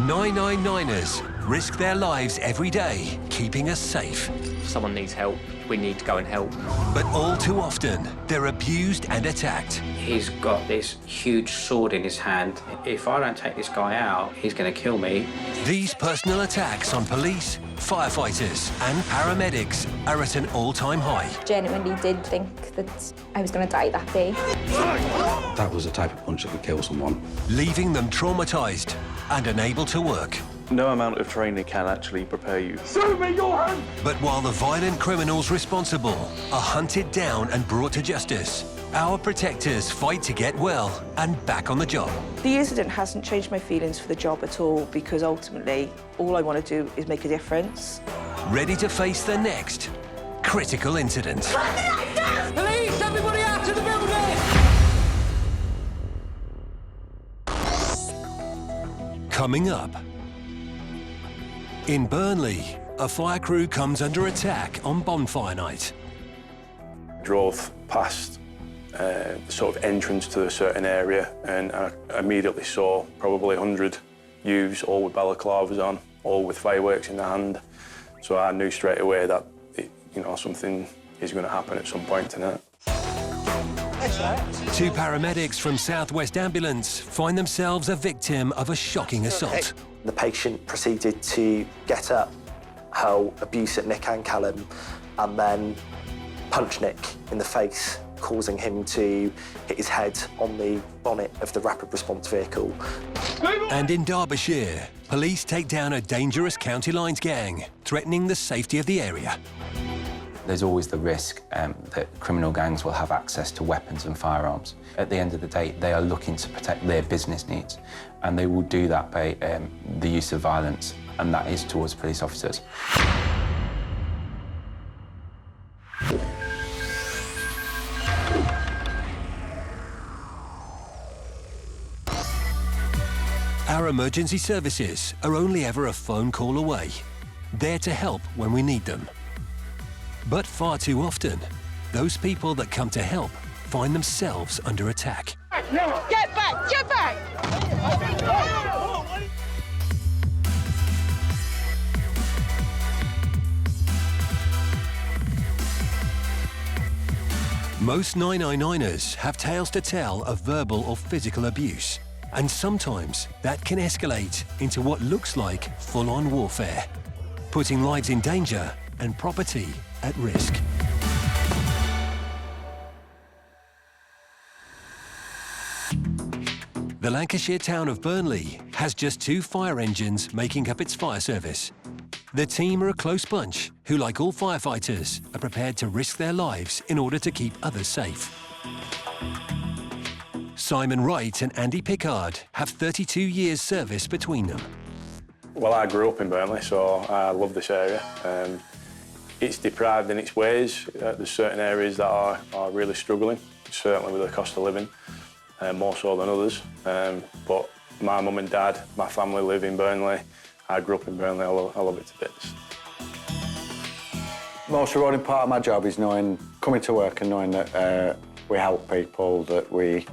999ers risk their lives every day, keeping us safe. If someone needs help, we need to go and help. But all too often, they're abused and attacked. He's got this huge sword in his hand. If I don't take this guy out, he's going to kill me. These personal attacks on police, firefighters and paramedics are at an all-time high. Genuinely did think that I was going to die that day. That was the type of punch that could kill someone. Leaving them traumatised and unable to work. No amount of training can actually prepare you. Show me your hand! But while the violent criminals responsible are hunted down and brought to justice, our protectors fight to get well and back on the job. The incident hasn't changed my feelings for the job at all, because ultimately, all I want to do is make a difference. Ready to face the next critical incident. Police, everybody out to the building! Coming up. In Burnley, a fire crew comes under attack on Bonfire Night. Drove past the sort of entrance to a certain area, and I immediately saw probably 100 youths, all with balaclavas on, all with fireworks in their hand. So I knew straight away that something is going to happen at some point tonight. Two paramedics from South West Ambulance find themselves a victim of a shocking assault. The patient proceeded to get up, hurl abuse at Nick and Callum, and then punch Nick in the face, causing him to hit his head on the bonnet of the rapid response vehicle. And in Derbyshire, police take down a dangerous county lines gang, threatening the safety of the area. There's always the risk that criminal gangs will have access to weapons and firearms. At the end of the day, they are looking to protect their business needs, and they will do that by the use of violence, and that is towards police officers. Our emergency services are only ever a phone call away, there to help when we need them. But far too often, those people that come to help find themselves under attack. Get back! Get back! Most 999ers have tales to tell of verbal or physical abuse, and sometimes that can escalate into what looks like full-on warfare, putting lives in danger and property at risk. The Lancashire town of Burnley has just 2 fire engines making up its fire service. The team are a close bunch who, like all firefighters, are prepared to risk their lives in order to keep others safe. Simon Wright and Andy Pickard have 32 years service between them. Well, I grew up in Burnley, so I love this area. It's deprived in its ways. There's certain areas that are really struggling, certainly with the cost of living, more so than others. But my mum and dad, my family live in Burnley. I grew up in Burnley, I love it to bits. The most rewarding part of my job is coming to work and knowing that we help people, that we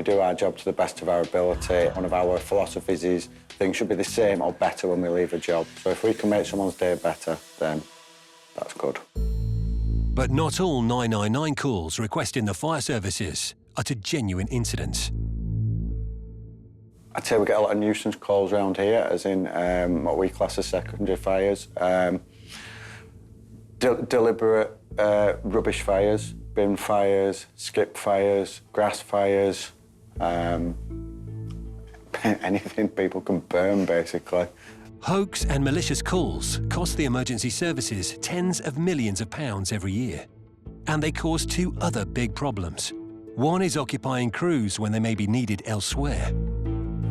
do our job to the best of our ability. One of our philosophies is things should be the same or better when we leave a job. So if we can make someone's day better, then that's good. But not all 999 calls requesting the fire services are to genuine incidents. I'd say we get a lot of nuisance calls around here, as in what we class as secondary fires. Deliberate rubbish fires, bin fires, skip fires, grass fires, anything people can burn, basically. Hoax and malicious calls cost the emergency services tens of millions of pounds every year. And they cause 2 other big problems. One is occupying crews when they may be needed elsewhere.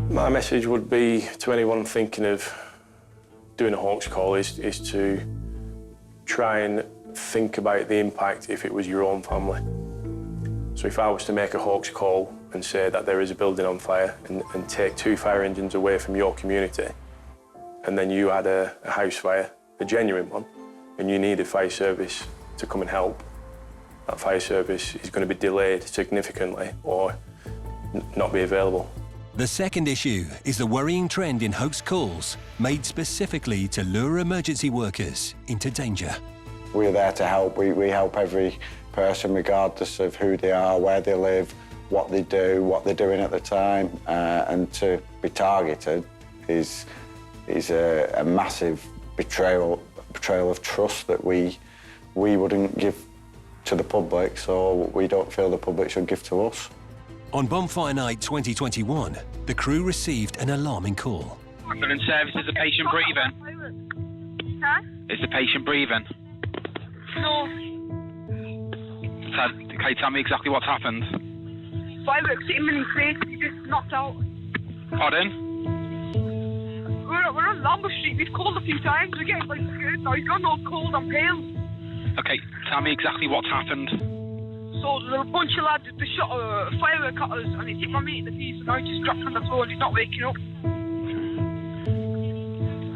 My message would be to anyone thinking of doing a hoax call is to try and think about the impact if it was your own family. So if I was to make a hoax call and say that there is a building on fire and take 2 fire engines away from your community, and then you had a house fire, a genuine one, and you need a fire service to come and help, that fire service is going to be delayed significantly or not be available. The second issue is the worrying trend in hoax calls made specifically to lure emergency workers into danger. We're there to help. We help every person regardless of who they are, where they live, what they do, what they're doing at the time. And to be targeted is a massive betrayal of trust that we wouldn't give to the public, so we don't feel the public should give to us. On Bonfire Night 2021, the crew received an alarming call. Ambulance service, is the patient breathing? Huh? Is the patient breathing? No. Can you tell me exactly what's happened? Fireworks hit him in his face. He just knocked out. Pardon? We're on Lambert Street. We've called a few times. We're getting scared now. He's gone all cold and pale. Okay, tell me exactly what's happened. So there were a bunch of lads that shot a firework at us and it hit my mate in the face and now he just dropped on the floor and he's not waking up.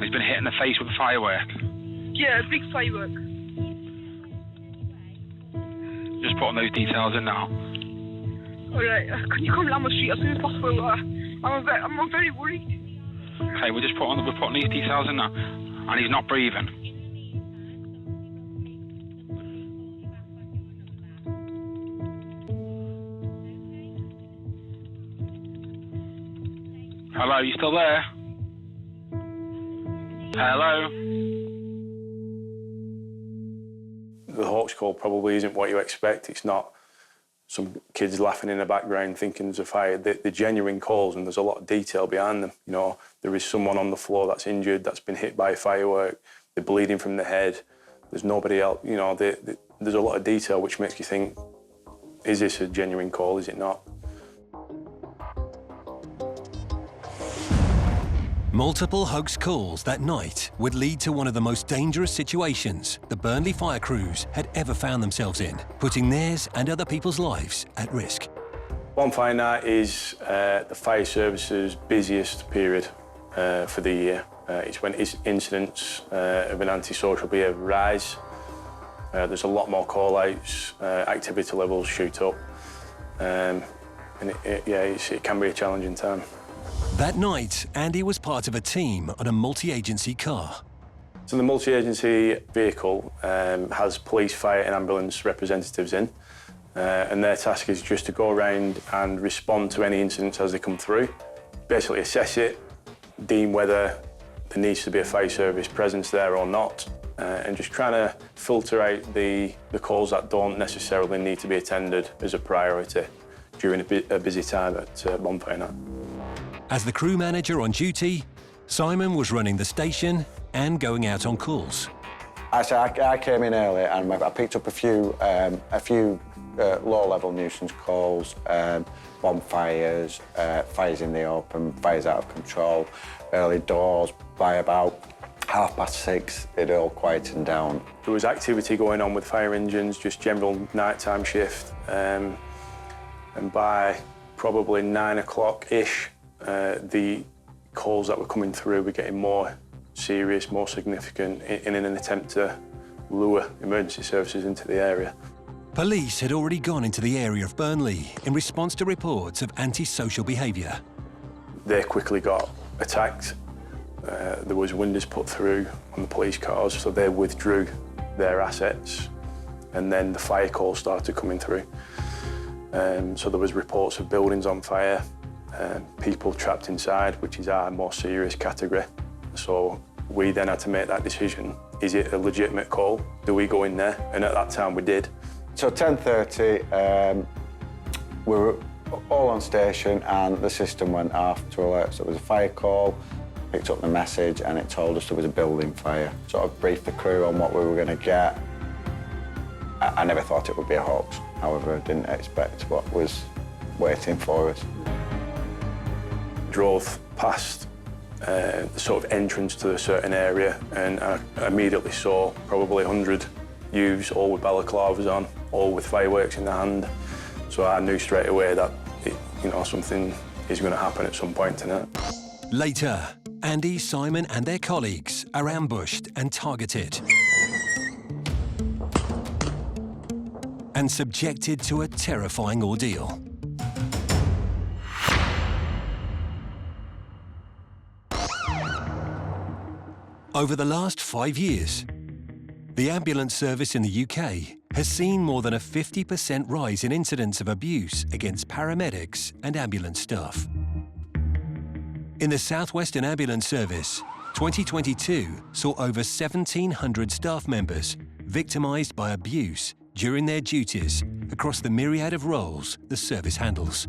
He's been hit in the face with a firework. Yeah, a big firework. Just putting those details in now. Alright, can you come Lambert Street as soon as possible? I'm very worried. Okay, we're putting these details in now. And he's not breathing. Hello, you still there? Hello? The hoax call probably isn't what you expect. It's not some kids laughing in the background thinking there's a fire. They're genuine calls and there's a lot of detail behind them. You know, there is someone on the floor that's injured, that's been hit by a firework, they're bleeding from the head, there's nobody else, you know, there's a lot of detail which makes you think, is this a genuine call, is it not? Multiple hoax calls that night would lead to one of the most dangerous situations the Burnley fire crews had ever found themselves in, putting theirs and other people's lives at risk. Bonfire Night is the fire service's busiest period for the year. It's when incidents of an antisocial behaviour rise. There's a lot more call-outs, activity levels shoot up, and it can be a challenging time. That night, Andy was part of a team on a multi-agency car. So the multi-agency vehicle has police, fire and ambulance representatives in, and their task is just to go around and respond to any incidents as they come through, basically assess it, deem whether there needs to be a fire service presence there or not, and just trying to filter out the calls that don't necessarily need to be attended as a priority during a busy time at Bonfire Night. As the crew manager on duty, Simon was running the station and going out on calls. I came in early and I picked up a few low-level nuisance calls, bonfires, fires in the open, fires out of control, early doors. By about 6:30, it all quietened down. There was activity going on with fire engines, just general nighttime shift, and by probably 9 o'clock-ish, the calls that were coming through were getting more serious, more significant in an attempt to lure emergency services into the area. Police had already gone into the area of Burnley in response to reports of antisocial behaviour. They quickly got attacked. There was windows put through on the police cars, so they withdrew their assets, and then the fire calls started coming through. So there was reports of buildings on fire, people trapped inside, which is our more serious category. So we then had to make that decision. Is it a legitimate call? Do we go in there? And at that time we did. So 10:30, we were all on station and the system went off to alert. So it was a fire call, picked up the message and it told us there was a building fire. Sort of briefed the crew on what we were going to get. I never thought it would be a hoax. However, I didn't expect what was waiting for us. Drove past the sort of entrance to a certain area and I immediately saw probably 100 youths, all with balaclavas on, all with fireworks in their hand. So I knew straight away that something is going to happen at some point tonight. Later, Andy, Simon and their colleagues are ambushed and targeted. And subjected to a terrifying ordeal. Over the last 5 years, the ambulance service in the UK has seen more than a 50% rise in incidents of abuse against paramedics and ambulance staff. In the South Western Ambulance Service, 2022 saw over 1,700 staff members victimised by abuse during their duties across the myriad of roles the service handles.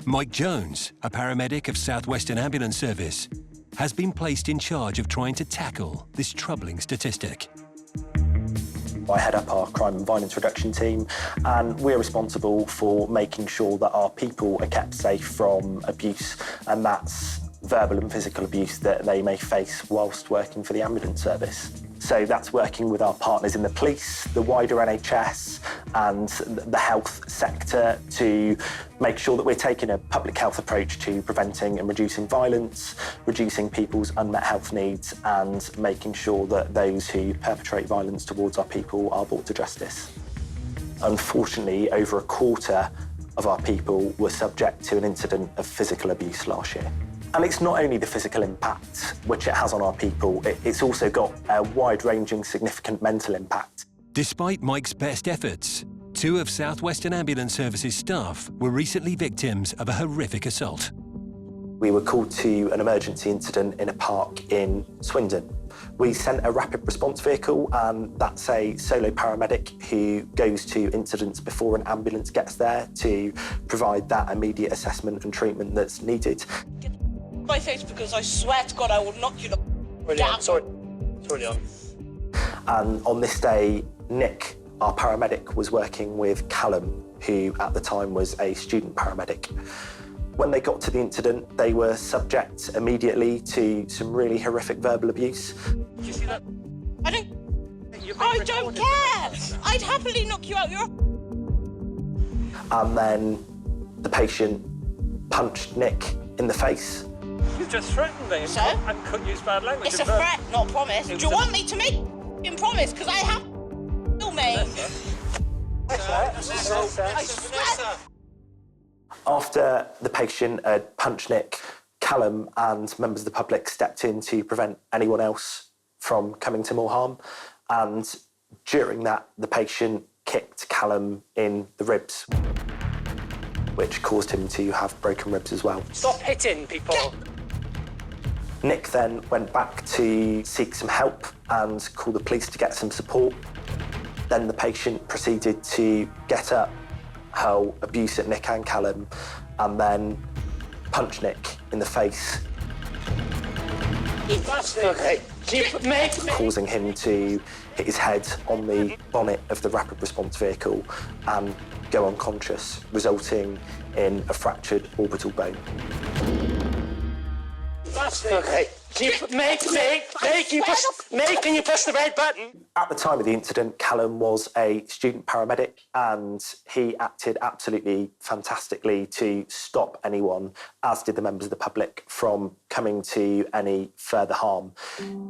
Mike Jones, a paramedic of South Western Ambulance Service, has been placed in charge of trying to tackle this troubling statistic. I head up our crime and violence reduction team, and we're responsible for making sure that our people are kept safe from abuse, and that's verbal and physical abuse that they may face whilst working for the ambulance service. So that's working with our partners in the police, the wider NHS and the health sector to make sure that we're taking a public health approach to preventing and reducing violence, reducing people's unmet health needs and making sure that those who perpetrate violence towards our people are brought to justice. Unfortunately, over a quarter of our people were subject to an incident of physical abuse last year. And it's not only the physical impact which it has on our people, it's also got a wide-ranging, significant mental impact. Despite Mike's best efforts, 2 of South Western Ambulance Services staff were recently victims of a horrific assault. We were called to an emergency incident in a park in Swindon. We sent a rapid response vehicle, and that's a solo paramedic who goes to incidents before an ambulance gets there to provide that immediate assessment and treatment that's needed. My face, because I swear to God I will knock you down. Sorry, Leon. And on this day, Nick, our paramedic, was working with Callum, who at the time was a student paramedic. When they got to the incident, they were subject immediately to some really horrific verbal abuse. Did you see that? I don't care! I'd happily knock you out your... And then the patient punched Nick in the face. You've just threatened me. So? I couldn't use bad language. It's a threat, not a promise. Do you want me to make a promise? Because I have to, mate. I swear. After the patient had punched Nick, Callum and members of the public stepped in to prevent anyone else from coming to more harm. And during that, the patient kicked Callum in the ribs, which caused him to have broken ribs as well. Stop hitting people. Nick then went back to seek some help and call the police to get some support. Then the patient proceeded to get up, hurl abuse at Nick and Callum, and then punch Nick in the face, causing him to hit his head on the bonnet of the rapid response vehicle and go unconscious, resulting in a fractured orbital bone. Okay. Can you push the red button? At the time of the incident, Callum was a student paramedic and he acted absolutely fantastically to stop anyone, as did the members of the public, from coming to any further harm.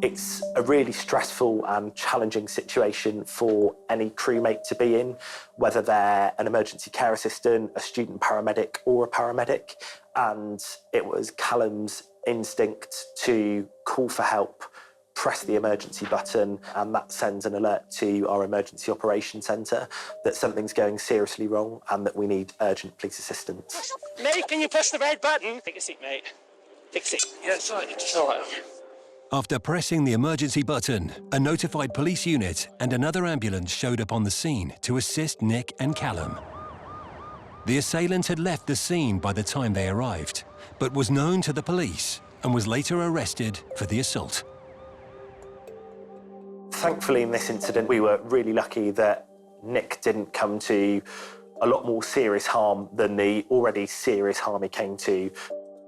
It's a really stressful and challenging situation for any crewmate to be in, whether they're an emergency care assistant, a student paramedic or a paramedic. And it was Callum's instinct to call for help, press the emergency button, and that sends an alert to our emergency operations centre that something's going seriously wrong and that we need urgent police assistance. Mate, can you push the red button? Take a seat, mate. Take a seat. Yeah, it's all right. After pressing the emergency button, a notified police unit and another ambulance showed up on the scene to assist Nick and Callum. The assailant had left the scene by the time they arrived, but was known to the police and was later arrested for the assault. Thankfully, in this incident, we were really lucky that Nick didn't come to a lot more serious harm than the already serious harm he came to.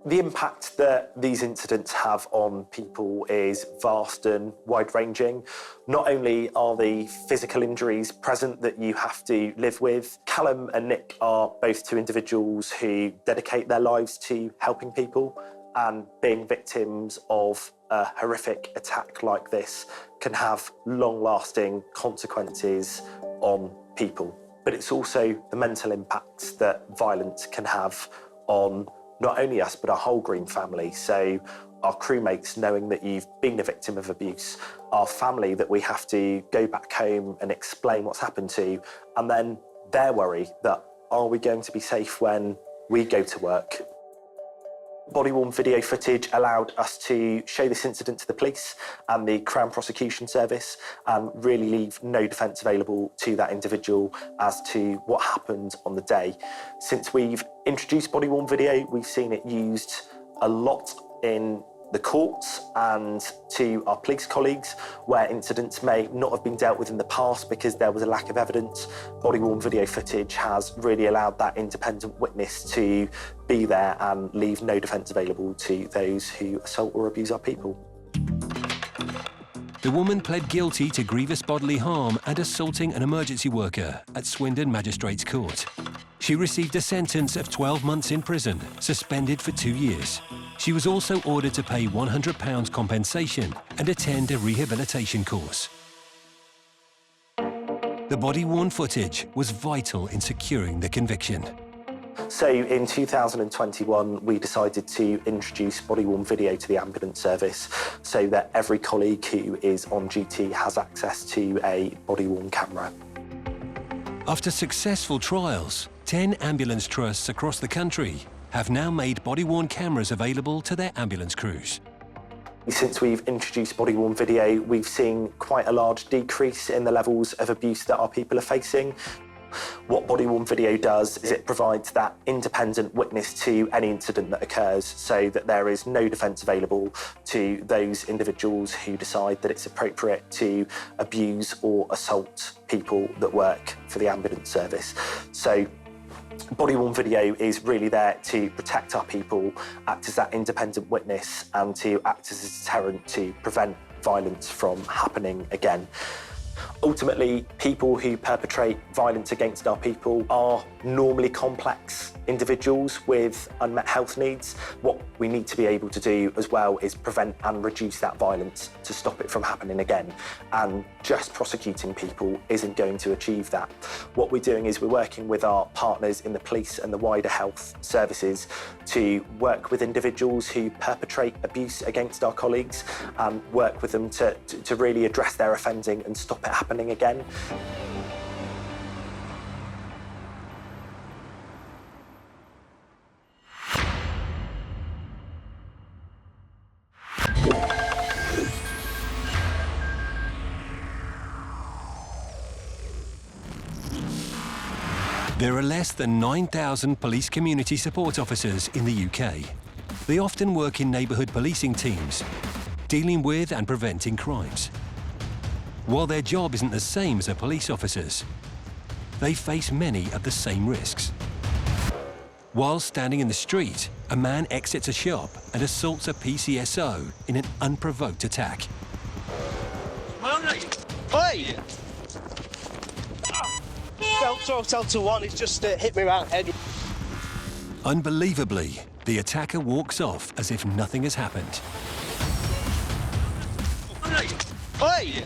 The impact that these incidents have on people is vast and wide-ranging. Not only are the physical injuries present that you have to live with, Callum and Nick are both two individuals who dedicate their lives to helping people, and being victims of a horrific attack like this can have long-lasting consequences on people. But it's also the mental impacts that violence can have on not only us, but our whole Green family. So our crewmates knowing that you've been a victim of abuse, our family that we have to go back home and explain what's happened to, and then their worry that are we going to be safe when we go to work. Body-worn video footage allowed us to show this incident to the police and the Crown Prosecution Service and really leave no defence available to that individual as to what happened on the day. Since we've introduced body-worn video, we've seen it used a lot in the courts and to our police colleagues where incidents may not have been dealt with in the past because there was a lack of evidence. Body-worn video footage has really allowed that independent witness to be there and leave no defence available to those who assault or abuse our people. The woman pled guilty to grievous bodily harm and assaulting an emergency worker at Swindon Magistrates Court. She received a sentence of 12 months in prison, suspended for 2 years. She was also ordered to pay £100 compensation and attend a rehabilitation course. The body-worn footage was vital in securing the conviction. So in 2021, we decided to introduce body-worn video to the ambulance service so that every colleague who is on duty has access to a body-worn camera. After successful trials, 10 ambulance trusts across the country have now made body-worn cameras available to their ambulance crews. Since we've introduced body-worn video, we've seen quite a large decrease in the levels of abuse that our people are facing. What body-worn video does is it provides that independent witness to any incident that occurs so that there is no defence available to those individuals who decide that it's appropriate to abuse or assault people that work for the ambulance service. So body-worn video is really there to protect our people, act as that independent witness and to act as a deterrent to prevent violence from happening again. Ultimately, people who perpetrate violence against our people are normally complex individuals with unmet health needs. What we need to be able to do as well is prevent and reduce that violence to stop it from happening again. And just prosecuting people isn't going to achieve that. What we're doing is we're working with our partners in the police and the wider health services to work with individuals who perpetrate abuse against our colleagues and work with them to really address their offending and stop it happening again. There are less than 9,000 police community support officers in the UK. They often work in neighbourhood policing teams, dealing with and preventing crimes. While their job isn't the same as a police officer's, they face many of the same risks. While standing in the street, a man exits a shop and assaults a PCSO in an unprovoked attack. Hey! Delta 1, he's just hit me around the head. Unbelievably, the attacker walks off as if nothing has happened. Hey!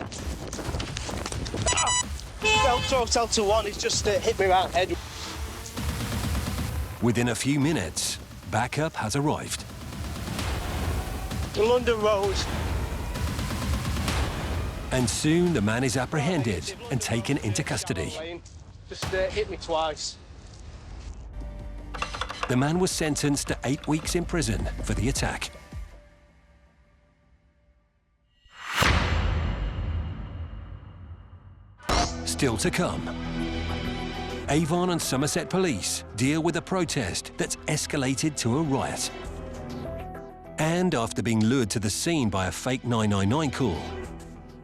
Delta 1, he's just hit me around the head. Within a few minutes, backup has arrived. The London Road. And soon the man is apprehended and taken into custody. Just hit me twice. The man was sentenced to 8 weeks in prison for the attack. Still to come. Avon and Somerset Police deal with a protest that's escalated to a riot. And after being lured to the scene by a fake 999 call,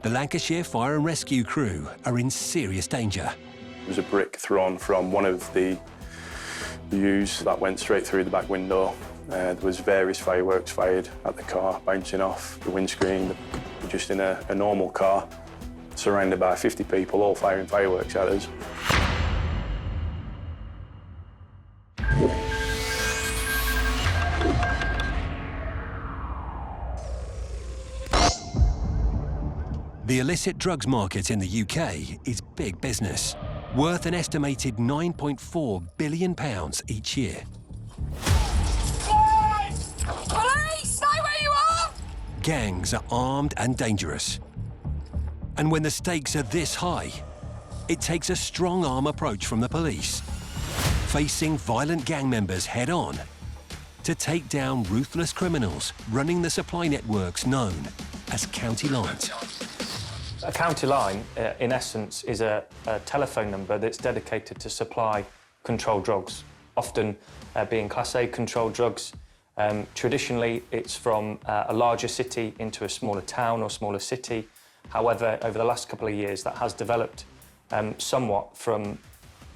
the Lancashire Fire and Rescue crew are in serious danger. There was a brick thrown from one of the views that went straight through the back window. There was various fireworks fired at the car, bouncing off the windscreen. We're just in a normal car, surrounded by 50 people, all firing fireworks at us. The illicit drugs market in the UK is big business, worth an estimated £9.4 billion each year. Police! Stay where you are! gangs are armed and dangerous. And when the stakes are this high, it takes a strong-arm approach from the police, facing violent gang members head-on to take down ruthless criminals running the supply networks known as county lines. A county line, in essence, is a telephone number that's dedicated to supply controlled drugs, often being Class A controlled drugs. Traditionally, it's from a larger city into a smaller town or smaller city. However, over the last couple of years, that has developed somewhat from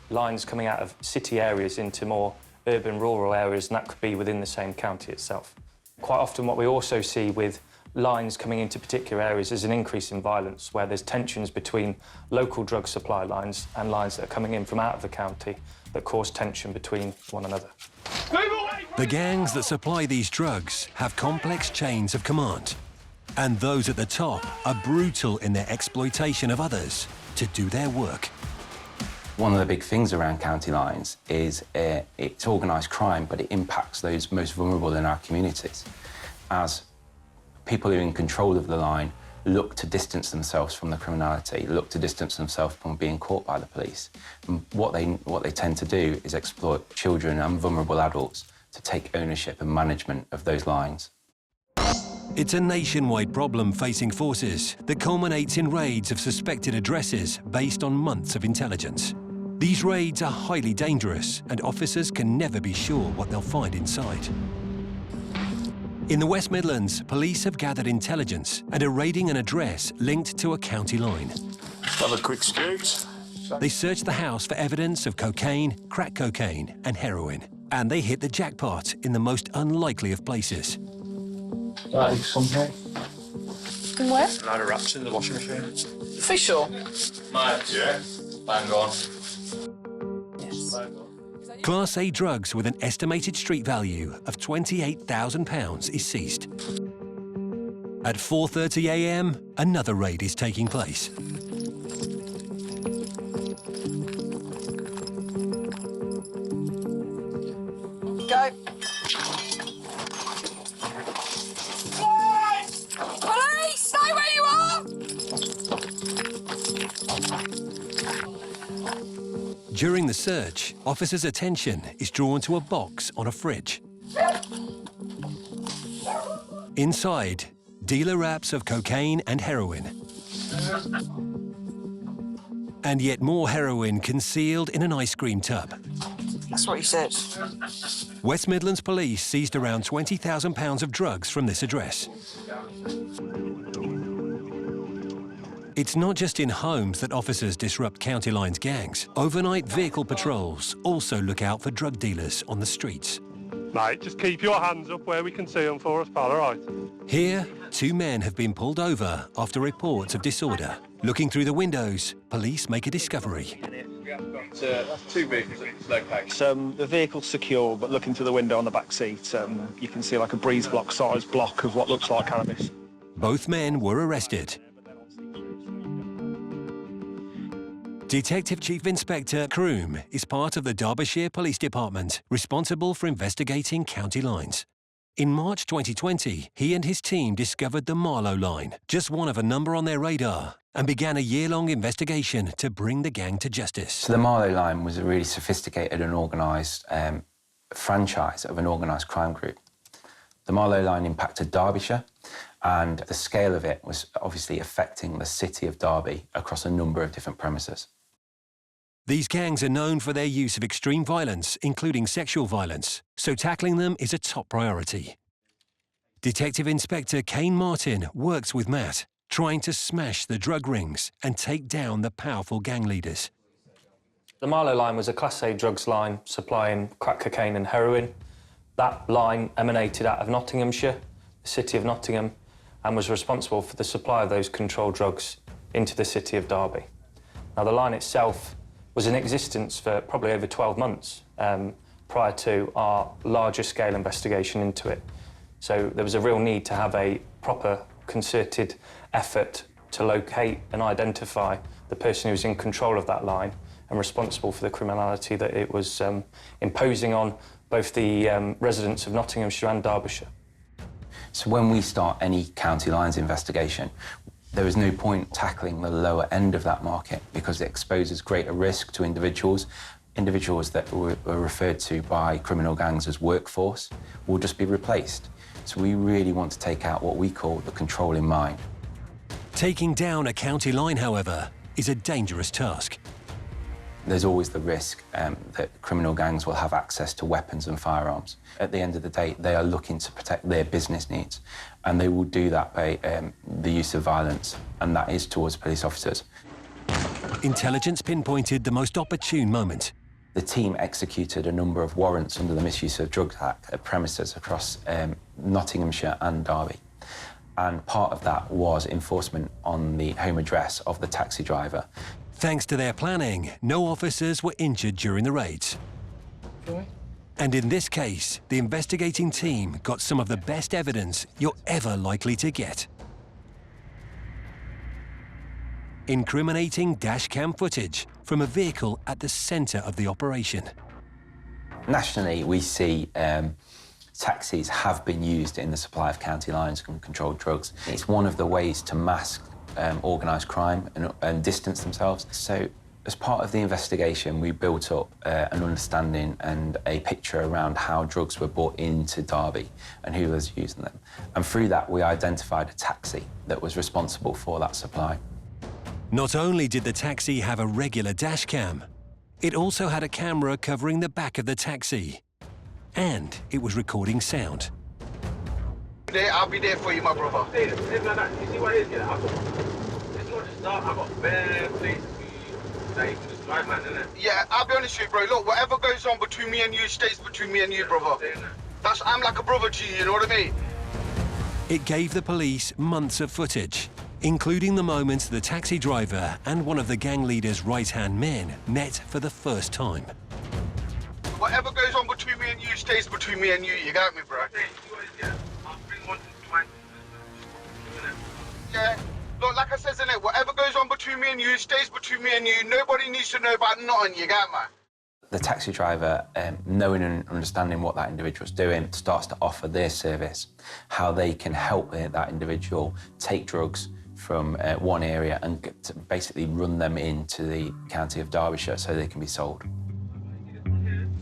lines coming out of city areas into more urban, rural areas, and that could be within the same county itself. Quite often what we also see with lines coming into particular areas is an increase in violence, where there's tensions between local drug supply lines and lines that are coming in from out of the county that cause tension between one another. The gangs that supply these drugs have complex chains of command, and those at the top are brutal in their exploitation of others to do their work. One of the big things around county lines is it's organised crime, but it impacts those most vulnerable in our communities. As people who are in control of the line look to distance themselves from the criminality, look to distance themselves from being caught by the police, and what they tend to do is exploit children and vulnerable adults to take ownership and management of those lines. It's a nationwide problem facing forces that culminates in raids of suspected addresses based on months of intelligence. These raids are highly dangerous, and officers can never be sure what they'll find inside. In the West Midlands, police have gathered intelligence and are raiding an address linked to a county line. Have a quick scoot. They search the house for evidence of cocaine, crack cocaine and heroin, and they hit the jackpot in the most unlikely of places. That is something. Where? A load of wraps in the washing machine. Official? Mate, yeah. Bang on. Yes. Class A drugs with an estimated street value of £28,000 is seized. At 4:30 a.m, another raid is taking place. Go. Police, stay where you are! During the search, officers' attention is drawn to a box on a fridge. Inside, dealer wraps of cocaine and heroin. And yet more heroin concealed in an ice cream tub. That's what he said. West Midlands Police seized around £20,000 of drugs from this address. It's not just in homes that officers disrupt county lines gangs. Overnight vehicle patrols also look out for drug dealers on the streets. Mate, just keep your hands up where we can see them for us, pal, all right? Here, 2 men have been pulled over after reports of disorder. Looking through the windows, police make a discovery. That's 2 vehicles at this location. The vehicle's secure, but looking through the window on the back seat, you can see like a breeze block sized block of what looks like cannabis. Both men were arrested. Detective Chief Inspector Kroom is part of the Derbyshire Police Department, responsible for investigating county lines. In March 2020, he and his team discovered the Marlow line, just one of a number on their radar, and began a year-long investigation to bring the gang to justice. So the Marlow line was a really sophisticated and organised franchise of an organised crime group. The Marlow line impacted Derbyshire, and the scale of it was obviously affecting the city of Derby across a number of different premises. These gangs are known for their use of extreme violence, including sexual violence, so tackling them is a top priority. Detective Inspector Kane Martin works with Matt, trying to smash the drug rings and take down the powerful gang leaders. The Marlow line was a Class A drugs line supplying crack cocaine and heroin. That line emanated out of Nottinghamshire, the city of Nottingham, and was responsible for the supply of those controlled drugs into the city of Derby. Now, the line itself was in existence for probably over 12 months prior to our larger scale investigation into it. So there was a real need to have a proper concerted effort to locate and identify the person who was in control of that line and responsible for the criminality that it was imposing on both the residents of Nottinghamshire and Derbyshire. So when we start any county lines investigation, there is no point tackling the lower end of that market because it exposes greater risk to individuals. Individuals that were referred to by criminal gangs as workforce will just be replaced. So we really want to take out what we call the control in mind. Taking down a county line, however, is a dangerous task. There's always the risk that criminal gangs will have access to weapons and firearms. At the end of the day, they are looking to protect their business needs, and they will do that by the use of violence, and that is towards police officers. Intelligence pinpointed the most opportune moment. The team executed a number of warrants under the Misuse of Drugs Act at premises across Nottinghamshire and Derby. And part of that was enforcement on the home address of the taxi driver. Thanks to their planning, no officers were injured during the raids. And in this case, the investigating team got some of the best evidence you're ever likely to get. Incriminating dashcam footage from a vehicle at the centre of the operation. Nationally, we see taxis have been used in the supply of county lines and controlled drugs. It's one of the ways to mask organised crime and distance themselves. So as part of the investigation, we built up an understanding and a picture around how drugs were brought into Derby and who was using them. And through that, we identified a taxi that was responsible for that supply. Not only did the taxi have a regular dashcam, it also had a camera covering the back of the taxi. And it was recording sound. I'll be there for you, my brother. You see what it is, yeah? It's not just that, I've got bare places that you can just drive, man, innit? Yeah, I'll be honest with you, bro. Look, whatever goes on between me and you stays between me and you, brother. I'm like a brother to you, you know what I mean? It gave the police months of footage, including the moments the taxi driver and one of the gang leader's right-hand men met for the first time. Whatever goes on between me and you stays between me and you got me, bro? Yeah, look, like I said, innit, whatever goes on between me and you stays between me and you. Nobody needs to know about nothing, you got me? The taxi driver, knowing and understanding what that individual's doing, starts to offer their service, how they can help that individual take drugs from one area and get to basically run them into the county of Derbyshire so they can be sold.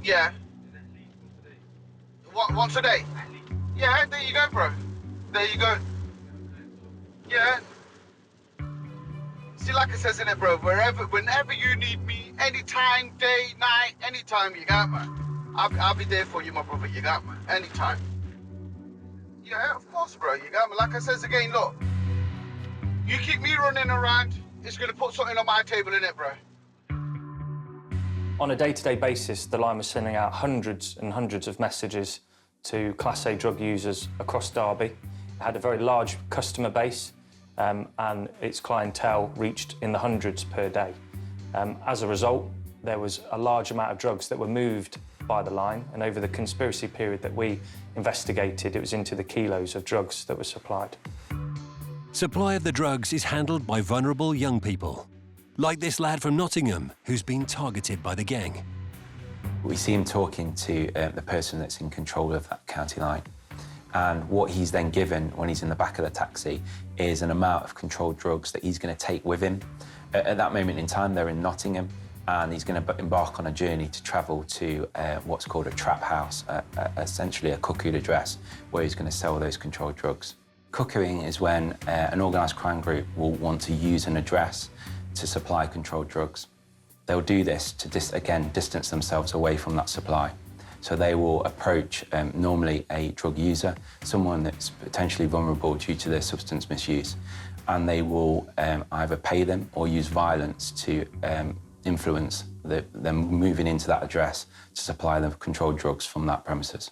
Yeah. Once a day? Yeah, there you go, bro. There you go. Yeah. See, like I says in it, bro, whenever you need me, anytime, day, night, anytime, you got me. I'll be there for you, my brother, you got me. Anytime. Yeah, of course, bro, you got me. Like I says again, look, you keep me running around, it's gonna put something on my table, innit, bro? On a day-to-day basis, the line was sending out hundreds and hundreds of messages to Class A drug users across Derby. It had a very large customer base, and its clientele reached in the hundreds per day. As a result, there was a large amount of drugs that were moved by the line, and over the conspiracy period that we investigated, it was into the kilos of drugs that were supplied. Supply of the drugs is handled by vulnerable young people, like this lad from Nottingham who's been targeted by the gang. We see him talking to the person that's in control of that county line. And what he's then given when he's in the back of the taxi is an amount of controlled drugs that he's going to take with him. At that moment in time, they're in Nottingham, and he's going to embark on a journey to travel to what's called a trap house, essentially a cuckooed address, where he's going to sell those controlled drugs. Cuckooing is when an organised crime group will want to use an address to supply controlled drugs. They'll do this to, again, distance themselves away from that supply. So they will approach normally a drug user, someone that's potentially vulnerable due to their substance misuse, and they will either pay them or use violence to influence them moving into that address to supply them controlled drugs from that premises.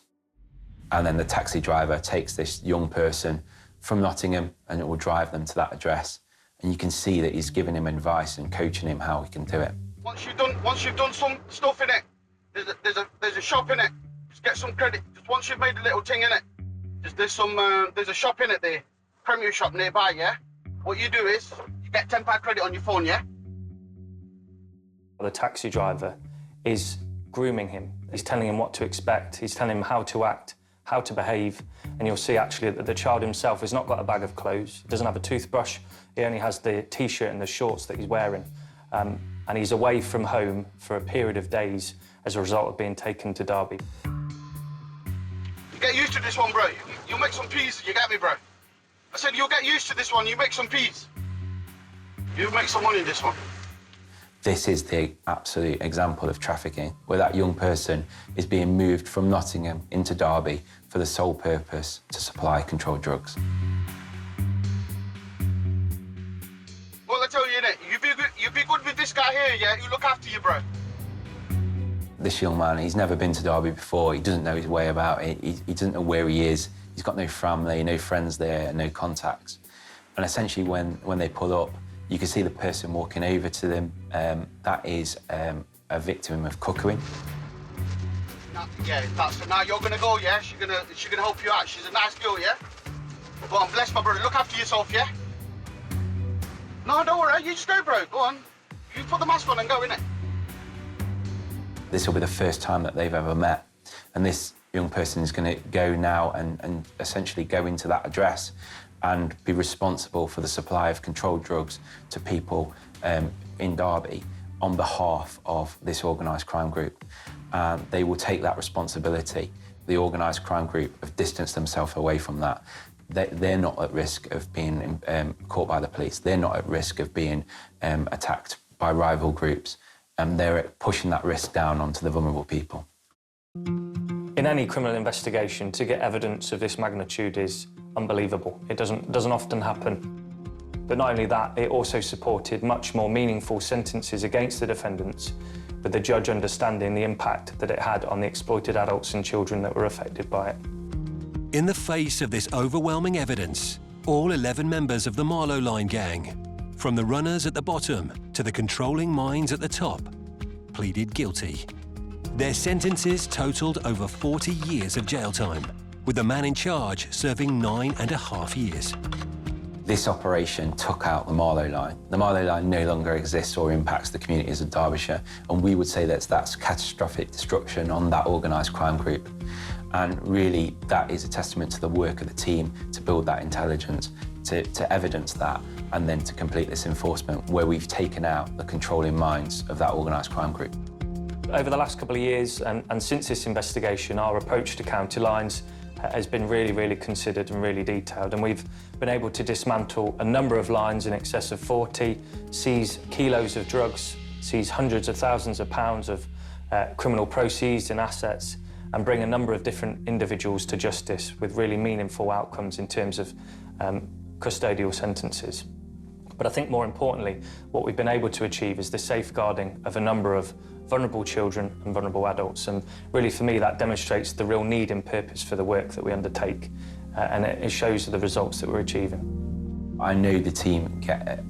And then the taxi driver takes this young person from Nottingham and it will drive them to that address. And you can see that he's giving him advice and coaching him how he can do it. Once you've done some stuff in it, there's a shop in it. Just get some credit. Just once you've made a little thing in it, there's a shop in it there, Premier shop nearby. Yeah. What you do is you get £10 credit on your phone. Yeah. The taxi driver is grooming him. He's telling him what to expect. He's telling him how to act how to behave, and you'll see actually that the child himself has not got a bag of clothes, he doesn't have a toothbrush, he only has the T-shirt and the shorts that he's wearing. And he's away from home for a period of days as a result of being taken to Derby. You get used to this one, bro. You'll make some peas, you get me, bro? I said you'll get used to this one, you make some peas. You'll make some money in this one. This is the absolute example of trafficking, where that young person is being moved from Nottingham into Derby for the sole purpose to supply controlled drugs. Well, I tell you, innit, you be good with this guy here, yeah? You look after you, bro. This young man, he's never been to Derby before, he doesn't know his way about it, he doesn't know where he is, he's got no family, no friends there, no contacts. And essentially when they pull up, you can see the person walking over to them. That is a victim of cuckooing. Yeah, now you're gonna go, yeah? She's gonna help you out. She's a nice girl, yeah? Go on, bless my brother. Look after yourself, yeah? No, don't worry. You just go, bro. Go on. You put the mask on and go, innit? This will be the first time that they've ever met, and this young person is going to go now and essentially go into that address and be responsible for the supply of controlled drugs to people in Derby on behalf of this organised crime group. They will take that responsibility. The organised crime group have distanced themselves away from that. They're not at risk of being caught by the police. They're not at risk of being attacked by rival groups. They're pushing that risk down onto the vulnerable people. In any criminal investigation, to get evidence of this magnitude is unbelievable. It doesn't often happen. But not only that, it also supported much more meaningful sentences against the defendants, with the judge understanding the impact that it had on the exploited adults and children that were affected by it. In the face of this overwhelming evidence, all 11 members of the Marlow Line gang, from the runners at the bottom to the controlling minds at the top, pleaded guilty. Their sentences totalled over 40 years of jail time, with the man in charge serving 9.5 years. This operation took out the Marlow Line. The Marlow Line no longer exists or impacts the communities of Derbyshire, and we would say that's catastrophic destruction on that organised crime group. And really, that is a testament to the work of the team to build that intelligence, to evidence that, and then to complete this enforcement where we've taken out the controlling minds of that organised crime group. Over the last couple of years and since this investigation, our approach to county lines has been really considered and really detailed, and we've been able to dismantle a number of lines in excess of 40, seize kilos of drugs, seize hundreds of thousands of pounds of criminal proceeds and assets, and bring a number of different individuals to justice with really meaningful outcomes in terms of custodial sentences. But I think more importantly, what we've been able to achieve is the safeguarding of a number of vulnerable children and vulnerable adults. And really, for me, that demonstrates the real need and purpose for the work that we undertake. And it shows the results that we're achieving. I know the team get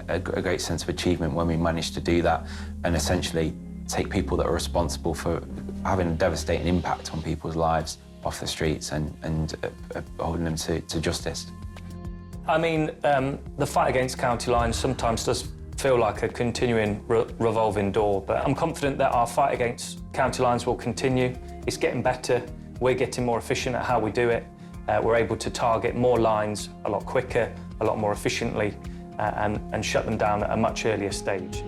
a great sense of achievement when we manage to do that and essentially take people that are responsible for having a devastating impact on people's lives off the streets and holding them to justice. I mean, the fight against county lines sometimes does feel like a continuing revolving door, but I'm confident that our fight against county lines will continue. It's getting better. We're getting more efficient at how we do it. We're able to target more lines a lot quicker, a lot more efficiently, and shut them down at a much earlier stage.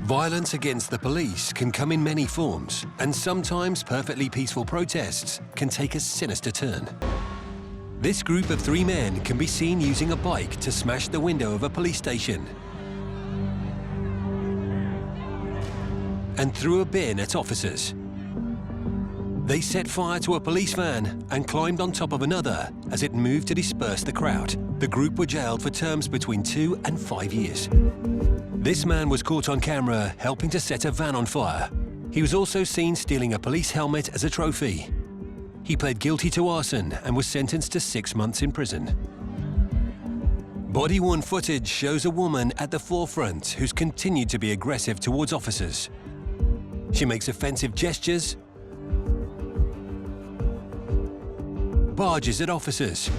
Violence against the police can come in many forms, and sometimes perfectly peaceful protests can take a sinister turn. This group of 3 men can be seen using a bike to smash the window of a police station and threw a bin at officers. They set fire to a police van and climbed on top of another as it moved to disperse the crowd. The group were jailed for terms between 2 and 5 years. This man was caught on camera helping to set a van on fire. He was also seen stealing a police helmet as a trophy. He pled guilty to arson and was sentenced to 6 months in prison. Body-worn footage shows a woman at the forefront who's continued to be aggressive towards officers. She makes offensive gestures, barges at officers.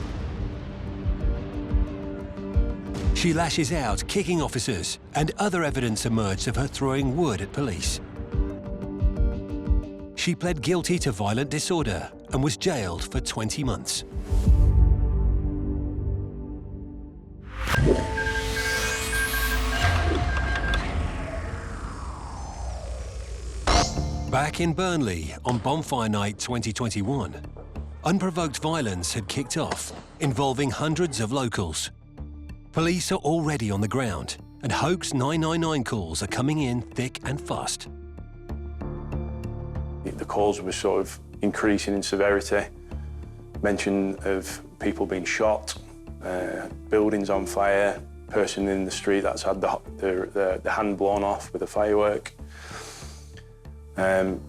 She lashes out, kicking officers, and other evidence emerged of her throwing wood at police. She pled guilty to violent disorder and was jailed for 20 months. Back in Burnley on Bonfire Night 2021, unprovoked violence had kicked off, involving hundreds of locals. Police are already on the ground, and hoax 999 calls are coming in thick and fast. The calls were sort of increasing in severity. Mention of people being shot, buildings on fire, person in the street that's had the hand blown off with a firework. So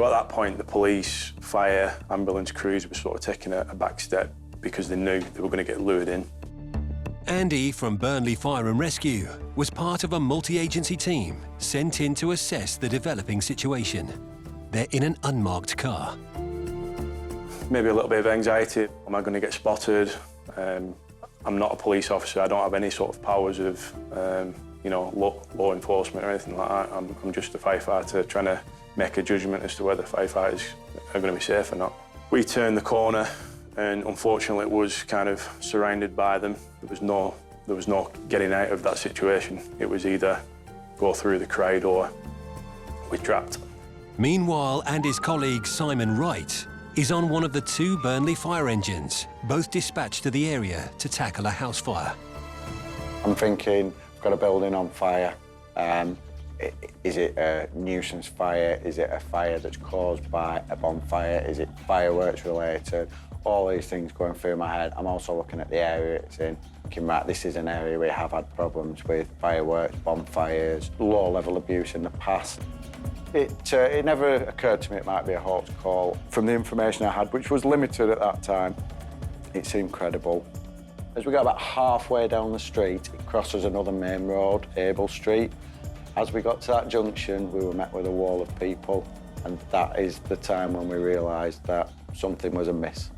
at that point, the police, fire, ambulance crews were sort of taking a back step because they knew they were going to get lured in. Andy from Burnley Fire and Rescue was part of a multi-agency team sent in to assess the developing situation. They're in an unmarked car. Maybe a little bit of anxiety. Am I going to get spotted? I'm not a police officer. I don't have any sort of powers of, law enforcement or anything like that. I'm just a firefighter trying to make a judgment as to whether firefighters are going to be safe or not. We turned the corner, and unfortunately, it was kind of surrounded by them. There was no getting out of that situation. It was either go through the crowd or we're trapped. Meanwhile, Andy's colleague Simon Wright is on one of the 2 Burnley fire engines, both dispatched to the area to tackle a house fire. I'm thinking, I've got a building on fire. Is it a nuisance fire? Is it a fire that's caused by a bonfire? Is it fireworks related? All these things going through my head. I'm also looking at the area it's in, thinking, right, this is an area we have had problems with fireworks, bonfires, low-level abuse in the past. It never occurred to me it might be a hoax call. From the information I had, which was limited at that time, it seemed credible. As we got about halfway down the street, it crosses another main road, Abel Street. As we got to that junction, we were met with a wall of people, and that is the time when we realised that something was amiss.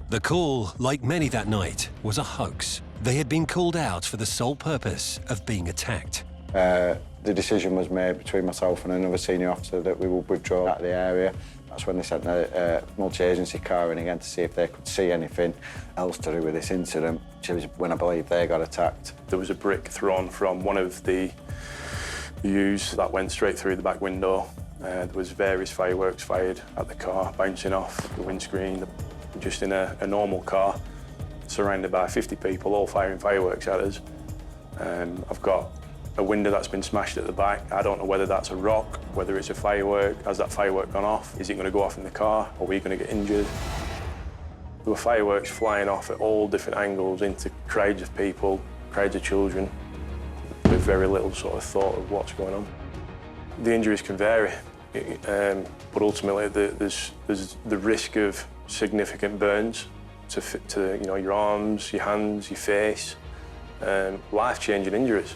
The call, like many that night, was a hoax. They had been called out for the sole purpose of being attacked. The decision was made between myself and another senior officer that we would withdraw out of the area. That's when they sent a multi-agency car in again to see if they could see anything else to do with this incident, which was when I believe they got attacked. There was a brick thrown from one of the views that went straight through the back window. There was various fireworks fired at the car, bouncing off the windscreen, just in a normal car, surrounded by 50 people, all firing fireworks at us. I've got a window that's been smashed at the back. I don't know whether that's a rock, whether it's a firework. Has that firework gone off? Is it going to go off in the car? Are we going to get injured? There were fireworks flying off at all different angles into crowds of people, crowds of children, with very little sort of thought of what's going on. The injuries can vary, but ultimately there's the risk of significant burns to your arms, your hands, your face, life-changing injuries.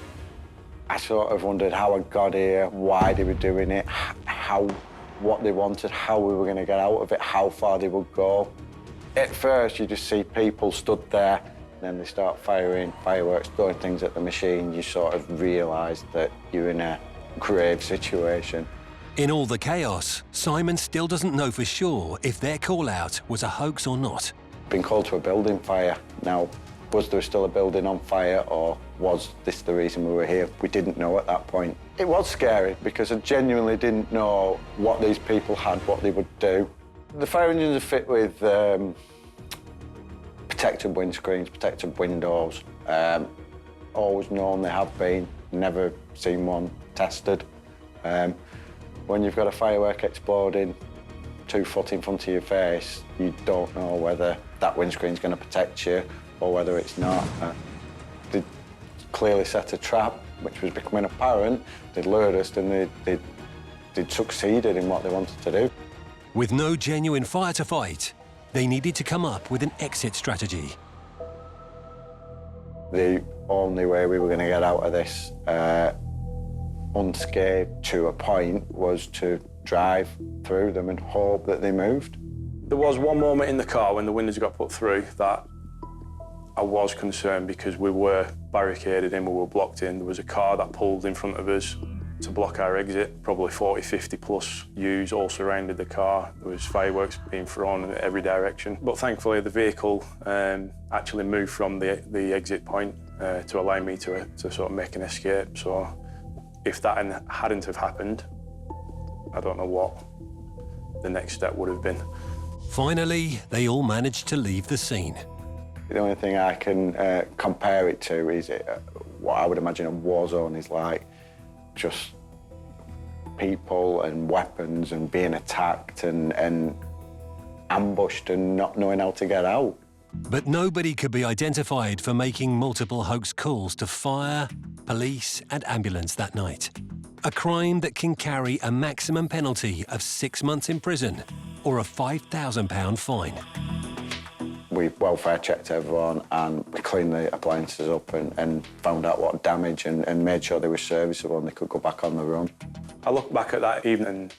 I sort of wondered how I got here, why they were doing it, what they wanted, how we were going to get out of it, how far they would go. At first, you just see people stood there, and then they start firing fireworks, throwing things at the machine. You sort of realise that you're in a grave situation. In all the chaos, Simon still doesn't know for sure if their call-out was a hoax or not. Been called to a building fire. Now, was there still a building on fire, or was this the reason we were here? We didn't know at that point. It was scary because I genuinely didn't know what these people had, what they would do. The fire engines are fit with protected windscreens, protected windows. Always known they have been, never seen one tested. When you've got a firework exploding 2 foot in front of your face, you don't know whether that windscreen's going to protect you or whether it's not. They clearly set a trap, which was becoming apparent. They'd lured us and they'd succeeded in what they wanted to do. With no genuine fire to fight, they needed to come up with an exit strategy. The only way we were going to get out of this unscathed to a point was to drive through them and hope that they moved. There was one moment in the car when the windows got put through that I was concerned because we were barricaded in, we were blocked in. There was a car that pulled in front of us to block our exit. Probably 40, 50 plus U's all surrounded the car. There was fireworks being thrown in every direction. But thankfully the vehicle actually moved from the exit point to allow me to sort of make an escape. So if that hadn't have happened, I don't know what the next step would have been. Finally, they all managed to leave the scene. The only thing I can compare it to is what I would imagine a war zone is like. Just people and weapons and being attacked and ambushed and not knowing how to get out. But nobody could be identified for making multiple hoax calls to fire, police and ambulance that night. A crime that can carry a maximum penalty of 6 months in prison or a £5,000 fine. We welfare checked everyone and we cleaned the appliances up and found out what damage and made sure they were serviceable and they could go back on the run. I look back at that evening and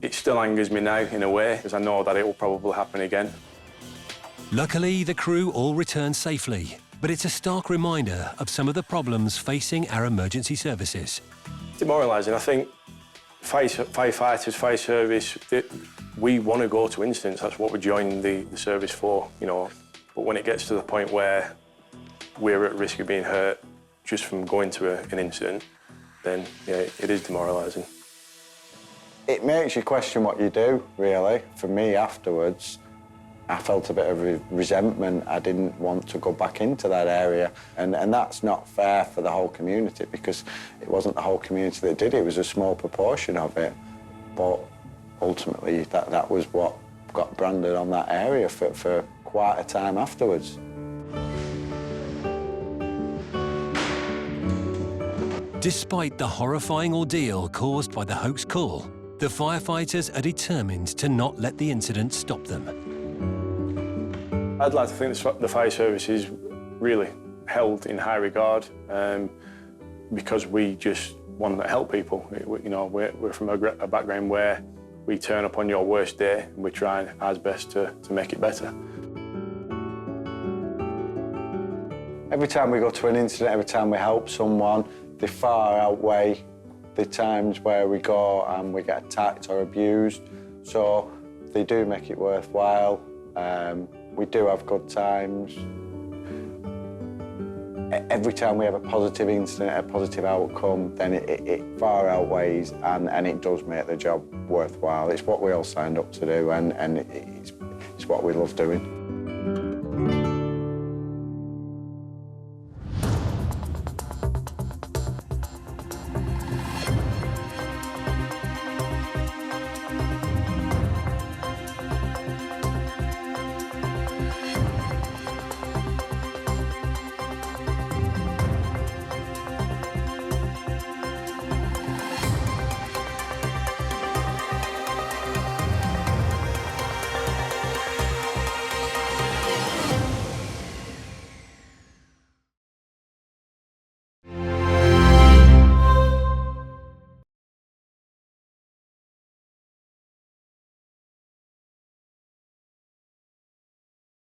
it still angers me now in a way, because I know that it will probably happen again. Luckily, the crew all returned safely, but it's a stark reminder of some of the problems facing our emergency services. Demoralising. I think firefighters, fire service, we want to go to incidents. That's what we joined the service for, you know. But when it gets to the point where we're at risk of being hurt just from going to an incident, then yeah, it is demoralising. It makes you question what you do, really. For me, afterwards, I felt a bit of resentment. I didn't want to go back into that area. And that's not fair for the whole community, because it wasn't the whole community that did it. It was a small proportion of it. But ultimately, that was what got branded on that area for quite a time afterwards. Despite the horrifying ordeal caused by the hoax call, the firefighters are determined to not let the incident stop them. I'd like to think the fire service is really held in high regard because we just want to help people. You know, we're from a background where we turn up on your worst day and we try our best to make it better. Every time we go to an incident, every time we help someone, they far outweigh the times where we go and we get attacked or abused. So they do make it worthwhile. We do have good times. Every time we have a positive incident, a positive outcome, then it far outweighs and it does make the job worthwhile. It's what we all signed up to do and it's what we love doing.